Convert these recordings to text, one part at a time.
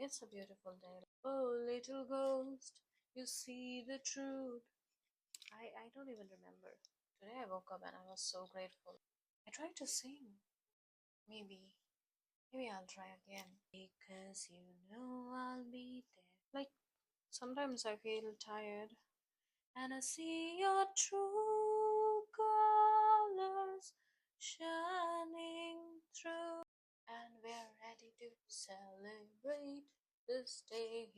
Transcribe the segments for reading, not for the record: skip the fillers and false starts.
It's a beautiful day. Oh, little ghost, you see the truth. I don't even remember. Today I woke up and I was so grateful. I tried to sing. Maybe, maybe I'll try again. Because you know I'll be there. Like, sometimes I feel tired and I see your true colors shining through. And we're ready to celebrate this day.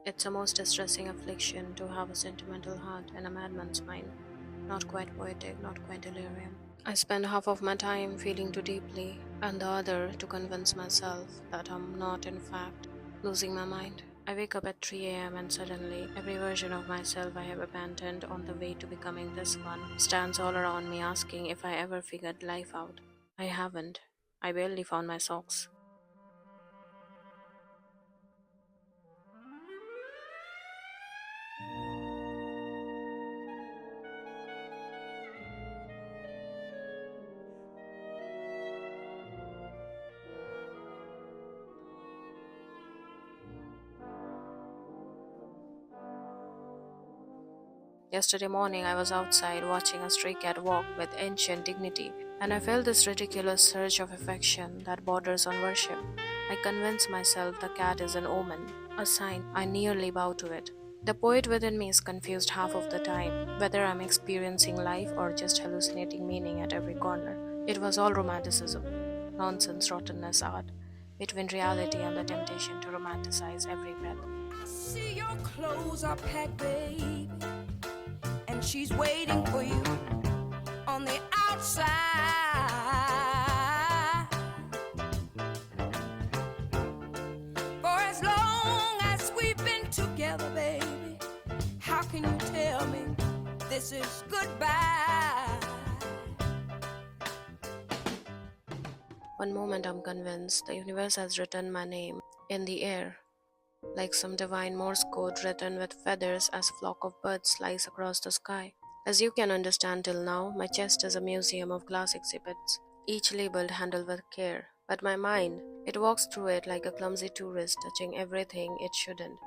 It's a most distressing affliction to have a sentimental heart and a madman's mind. Not quite poetic, not quite delirium. I spend half of my time feeling too deeply, and the other to convince myself that I'm not, in fact, losing my mind. I wake up at 3 a.m. and suddenly, every version of myself I have abandoned on the way to becoming this one stands all around me asking if I ever figured life out. I haven't. I barely found my socks. Yesterday morning, I was outside watching a stray cat walk with ancient dignity, and I felt this ridiculous surge of affection that borders on worship. I convince myself the cat is an omen, a sign. I nearly bow to it. The poet within me is confused half of the time, whether I'm experiencing life or just hallucinating meaning at every corner. It was all romanticism, nonsense, rottenness, art, between reality and the temptation to romanticize every breath. See your clothes are packed, baby, and she's waiting for you on the outside. For as long as we've been together, baby, how can you tell me this is goodbye? One moment I'm convinced the universe has written my name in the air, like some divine Morse code written with feathers as a flock of birds slice across the sky. As you can understand till now, my chest is a museum of glass exhibits, each labeled handled with care. But my mind, it walks through it like a clumsy tourist, touching everything it shouldn't,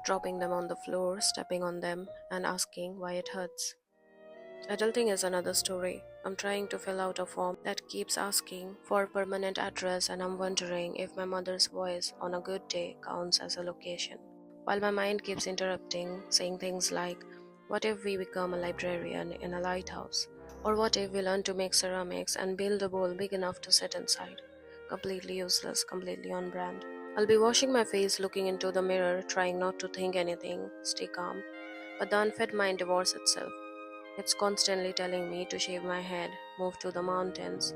dropping them on the floor, stepping on them, and asking why it hurts. Adulting is another story. I'm trying to fill out a form that keeps asking for a permanent address, and I'm wondering if my mother's voice on a good day counts as a location. While my mind keeps interrupting, saying things like, what if we become a librarian in a lighthouse? Or what if we learn to make ceramics and build a bowl big enough to sit inside? Completely useless, completely on brand. I'll be washing my face, looking into the mirror, trying not to think anything, stay calm. But the unfed mind devours itself. It's constantly telling me to shave my head, move to the mountains,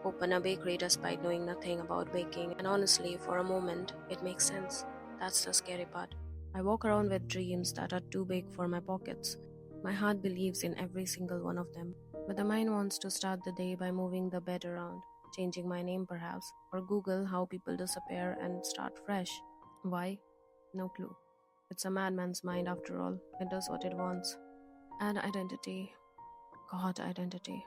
open a bakery despite knowing nothing about baking, and honestly, for a moment, it makes sense. That's the scary part. I walk around with dreams that are too big for my pockets. My heart believes in every single one of them, but the mind wants to start the day by moving the bed around, changing my name perhaps, or Google how people disappear and start fresh. Why? No clue. It's a madman's mind after all. It does what it wants. And identity. God, identity.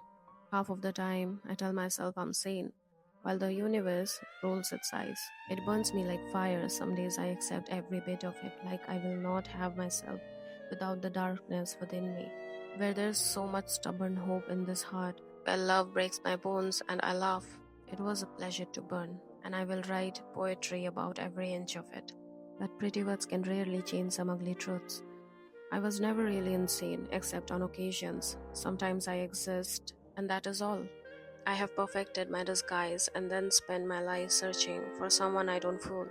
Half of the time, I tell myself I'm sane, while the universe rolls its eyes. It burns me like fire. Some days I accept every bit of it, like I will not have myself without the darkness within me. Where there's so much stubborn hope in this heart, where love breaks my bones and I laugh. It was a pleasure to burn, and I will write poetry about every inch of it. But pretty words can rarely change some ugly truths. I was never really insane, except on occasions. Sometimes I exist, and that is all. I have perfected my disguise and then spend my life searching for someone I don't fool.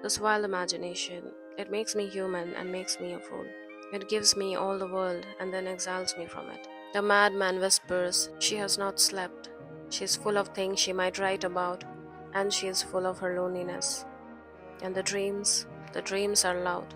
This wild imagination, it makes me human and makes me a fool. It gives me all the world and then exiles me from it. The madman whispers, she has not slept. She is full of things she might write about, and she is full of her loneliness. And the dreams are loud.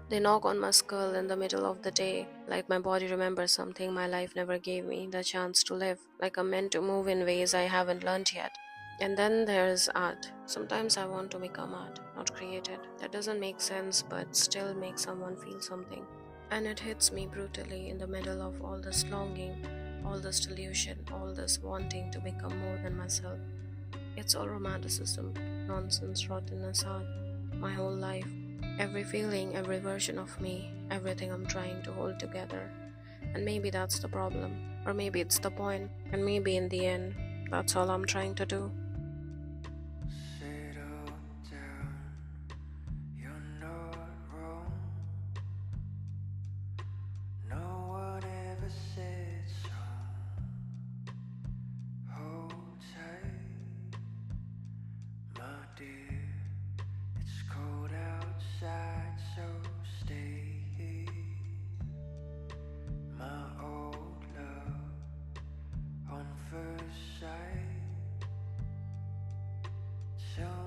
They knock on my skull in the middle of the day, like my body remembers something my life never gave me the chance to live, like I'm meant to move in ways I haven't learned yet. And then there's art. Sometimes I want to become art, not create it. That doesn't make sense, but still makes someone feel something. And it hits me brutally in the middle of all this longing, all this delusion, all this wanting to become more than myself. It's all romanticism, nonsense, rottenness art. My whole life, every feeling, every version of me, everything I'm trying to hold together. And maybe that's the problem, or maybe it's the point, and maybe in the end, that's all I'm trying to do. Settle down, you're not wrong. No one ever said so. Hold tight, my dear. It's cold outside, so stay here. My old love on first sight. Tell